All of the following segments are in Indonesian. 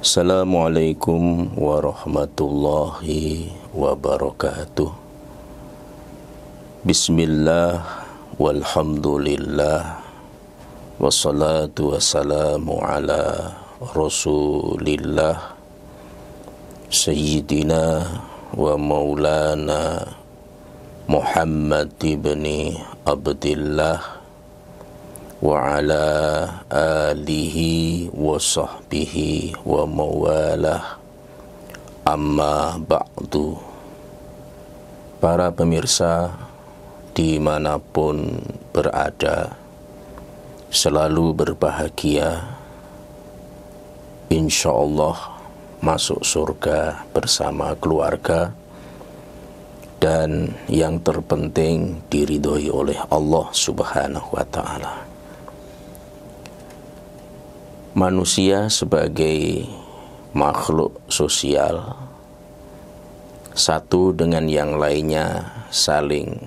Assalamualaikum warahmatullahi wabarakatuh. Bismillah walhamdulillah wassalatu wassalamu ala rasulillah Sayyidina wa maulana Muhammad ibni Abdillah wa ala alihi wa sahbihi wa mawalah, amma ba'du. Para pemirsa dimanapun berada, selalu berbahagia, insyaallah masuk surga bersama keluarga, dan yang terpenting diridhoi oleh Allah Subhanahu wa ta'ala. Manusia sebagai makhluk sosial, satu dengan yang lainnya saling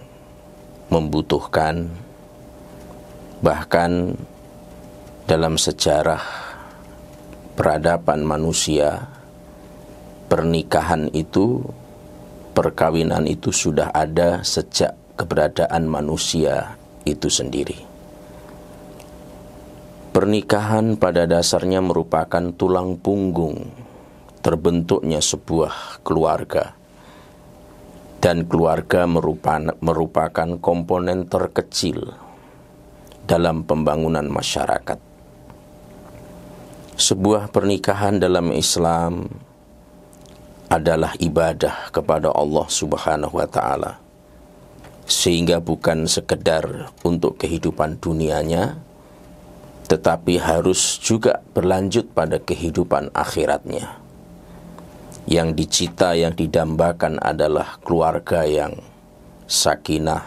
membutuhkan. Bahkan dalam sejarah peradaban manusia, pernikahan itu, perkawinan itu sudah ada sejak keberadaan manusia itu sendiri. Pernikahan pada dasarnya merupakan tulang punggung terbentuknya sebuah keluarga, dan keluarga merupakan komponen terkecil dalam pembangunan masyarakat. Sebuah pernikahan dalam Islam adalah ibadah kepada Allah Subhanahu wa ta'ala, sehingga bukan sekedar untuk kehidupan dunianya, tetapi harus juga berlanjut pada kehidupan akhiratnya. Yang dicita, yang didambakan adalah keluarga yang sakinah,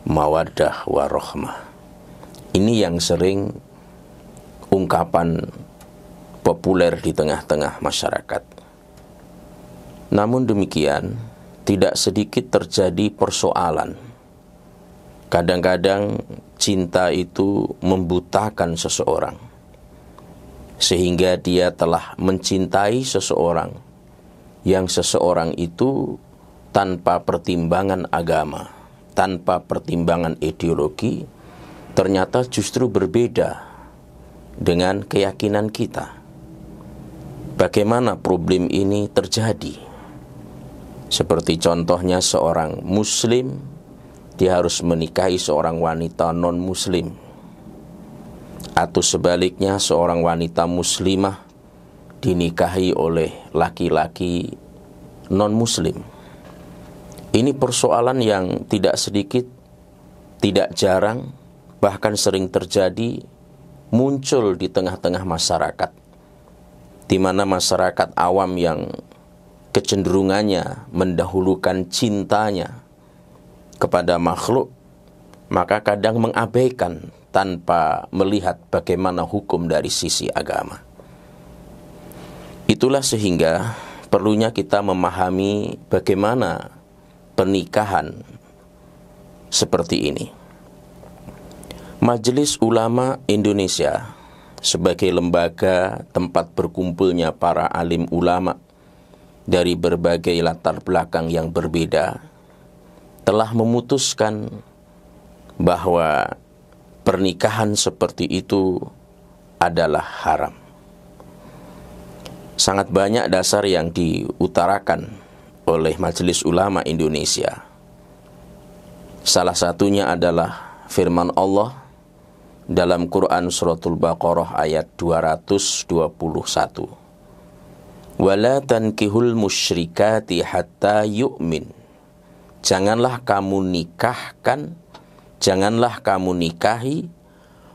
mawaddah, warahmah. Ini yang sering ungkapan populer di tengah-tengah masyarakat. Namun demikian, tidak sedikit terjadi persoalan. Kadang-kadang cinta itu membutakan seseorang, sehingga dia telah mencintai seseorang yang seseorang itu tanpa pertimbangan agama, tanpa pertimbangan ideologi, ternyata justru berbeda dengan keyakinan kita. Bagaimana problem ini terjadi? Seperti contohnya seorang muslim, dia harus menikahi seorang wanita non-muslim, atau sebaliknya seorang wanita muslimah dinikahi oleh laki-laki non-muslim. Ini persoalan yang tidak sedikit, tidak jarang, bahkan sering terjadi, muncul di tengah-tengah masyarakat, di mana masyarakat awam yang kecenderungannya mendahulukan cintanya kepada makhluk, maka kadang mengabaikan tanpa melihat bagaimana hukum dari sisi agama. Itulah sehingga perlunya kita memahami bagaimana pernikahan seperti ini. Majelis Ulama Indonesia sebagai lembaga tempat berkumpulnya para alim ulama dari berbagai latar belakang yang berbeda, telah memutuskan bahwa pernikahan seperti itu adalah haram. Sangat banyak dasar yang diutarakan oleh Majelis Ulama Indonesia. Salah satunya adalah firman Allah dalam Quran Suratul Baqarah ayat 221. Wala tankihul musyrikati hatta yu'min. Janganlah kamu nikahi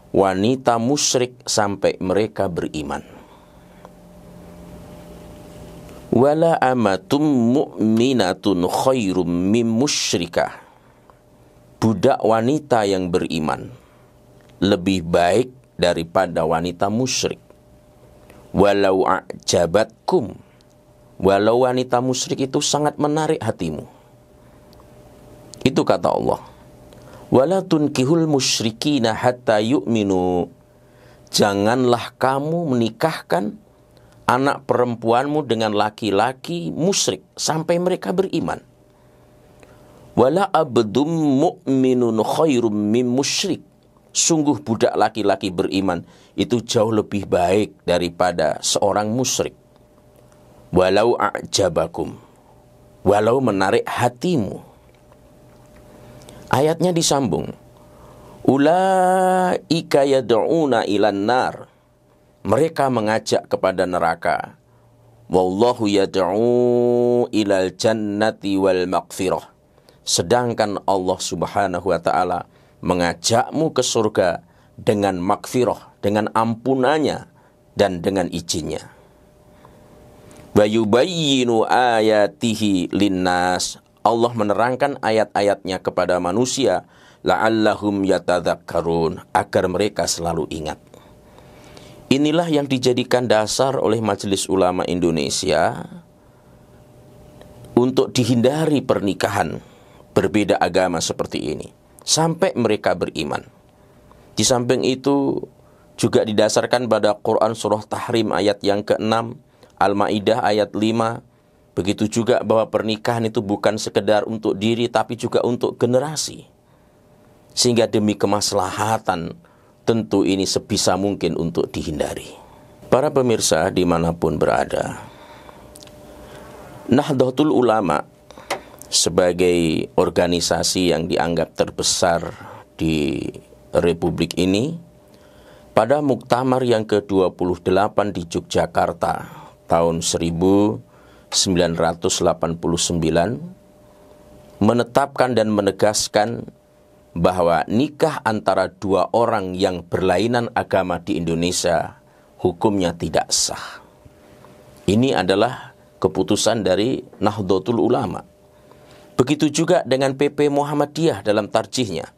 wanita musyrik sampai mereka beriman. Wala amatum mu'minatun khairum mim musyrikah. Budak wanita yang beriman lebih baik daripada wanita musyrik. Walau a'jabatkum. Walau wanita musyrik itu sangat menarik hatimu. Itu kata Allah. Wala tunkihul musyrikina hatta yu'minu. Janganlah kamu menikahkan anak perempuanmu dengan laki-laki musyrik sampai mereka beriman. Wala abdum mu'minun khairum mim musyrik. Sungguh budak laki-laki beriman itu jauh lebih baik daripada seorang musyrik. Walau a'jabakum, walau menarik hatimu. Ayatnya disambung. Ulaika yad'una ilan nar. Mereka mengajak kepada neraka. Wallahu yad'u ilal jannati wal maghfirah. Sedangkan Allah Subhanahu wa ta'ala mengajakmu ke surga dengan maghfirah, dengan ampunannya dan dengan izinnya. Wa yubayyinu ayatihi linnas. Allah menerangkan ayat-ayatnya kepada manusia la'allahum yatadzakkarun, agar mereka selalu ingat. Inilah yang dijadikan dasar oleh Majelis Ulama Indonesia untuk dihindari pernikahan berbeda agama seperti ini sampai mereka beriman. Di samping itu juga didasarkan pada Quran surah Tahrim ayat yang ke-6, Al-Maidah ayat 5. Begitu juga bahwa pernikahan itu bukan sekedar untuk diri tapi juga untuk generasi. Sehingga demi kemaslahatan tentu ini sebisa mungkin untuk dihindari. Para pemirsa dimanapun berada, Nahdlatul Ulama sebagai organisasi yang dianggap terbesar di Republik ini, pada muktamar yang ke-28 di Yogyakarta tahun 1989 menetapkan dan menegaskan bahwa nikah antara dua orang yang berlainan agama di Indonesia hukumnya tidak sah. Ini adalah keputusan dari Nahdlatul Ulama. Begitu juga dengan PP Muhammadiyah dalam tarjihnya.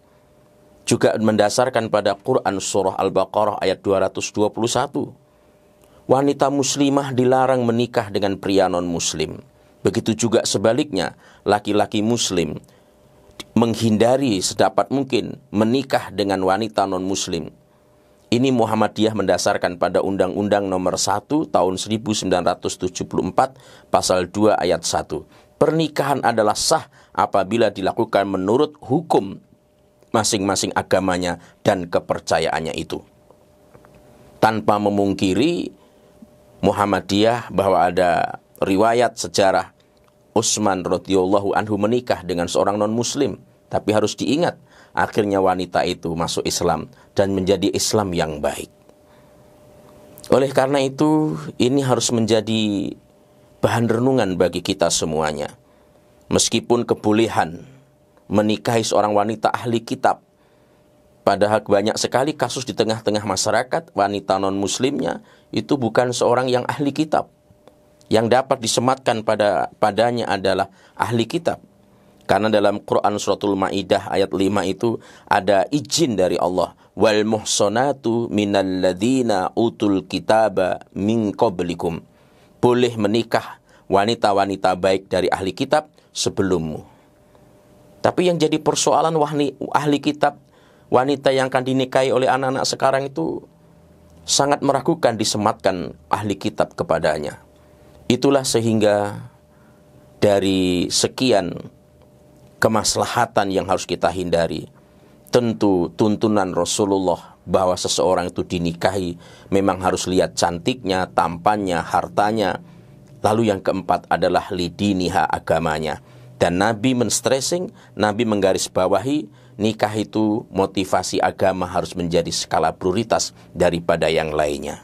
Juga mendasarkan pada Quran surah Al-Baqarah ayat 221. Wanita muslimah dilarang menikah dengan pria non-muslim. Begitu juga sebaliknya, laki-laki muslim menghindari sedapat mungkin menikah dengan wanita non-muslim. Ini Muhammadiyah mendasarkan pada Undang-Undang nomor 1 tahun 1974 pasal 2 ayat 1. Pernikahan adalah sah apabila dilakukan menurut hukum masing-masing agamanya dan kepercayaannya itu. Tanpa memungkiri Muhammadiyah bahwa ada riwayat sejarah Utsman radhiyallahu anhu menikah dengan seorang non-muslim. Tapi harus diingat, akhirnya wanita itu masuk Islam dan menjadi Islam yang baik. Oleh karena itu, ini harus menjadi bahan renungan bagi kita semuanya. Meskipun kebolehan menikahi seorang wanita ahli kitab, padahal banyak sekali kasus di tengah-tengah masyarakat, wanita non-muslimnya itu bukan seorang yang ahli kitab. Yang dapat disematkan padanya adalah ahli kitab. Karena dalam Quran suratul Maidah ayat 5 itu ada izin dari Allah. Wal muhsanatu minal ladzina utul kitaba min qablikum. Boleh menikah wanita-wanita baik dari ahli kitab sebelummu. Tapi yang jadi persoalan ahli kitab, wanita yang akan dinikahi oleh anak-anak sekarang itu sangat meragukan disematkan ahli kitab kepadanya. Itulah sehingga dari sekian kemaslahatan yang harus kita hindari, tentu tuntunan Rasulullah bahwa seseorang itu dinikahi memang harus lihat cantiknya, tampannya, hartanya. Lalu yang keempat adalah lidiniha, agamanya. Dan Nabi men-stressing, Nabi menggarisbawahi nikah itu motivasi agama harus menjadi skala prioritas daripada yang lainnya.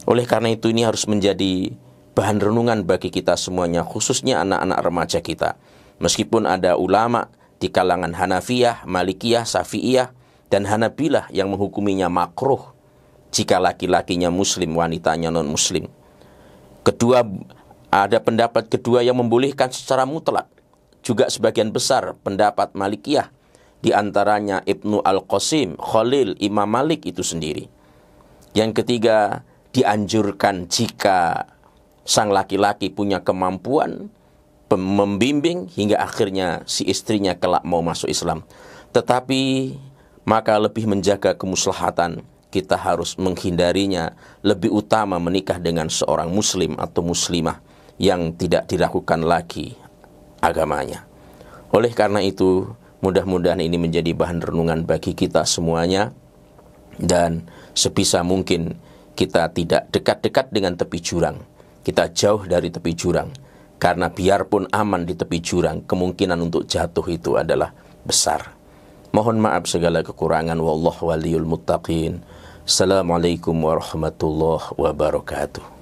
Oleh karena itu ini harus menjadi bahan renungan bagi kita semuanya, khususnya anak-anak remaja kita. Meskipun ada ulama di kalangan Hanafiyah, Malikiyah, Syafi'iyah, dan Hanabilah yang menghukuminya makruh jika laki-lakinya muslim, wanitanya non-muslim. Kedua, ada pendapat kedua yang membolehkan secara mutlak. Juga sebagian besar pendapat Malikiyah, di antaranya Ibnu Al-Qasim, Khalil, Imam Malik itu sendiri. Yang ketiga, dianjurkan jika sang laki-laki punya kemampuan membimbing hingga akhirnya si istrinya kelak mau masuk Islam. Tetapi maka lebih menjaga kemaslahatan kita harus menghindarinya. Lebih utama menikah dengan seorang muslim atau muslimah yang tidak diragukan lagi agamanya. Oleh karena itu, mudah-mudahan ini menjadi bahan renungan bagi kita semuanya, dan sebisa mungkin kita tidak dekat-dekat dengan tepi jurang. Kita jauh dari tepi jurang, karena biarpun aman di tepi jurang, kemungkinan untuk jatuh itu adalah besar. Mohon maaf segala kekurangan. Wallahu waliyul muttaqin. Assalamualaikum warahmatullahi wabarakatuh.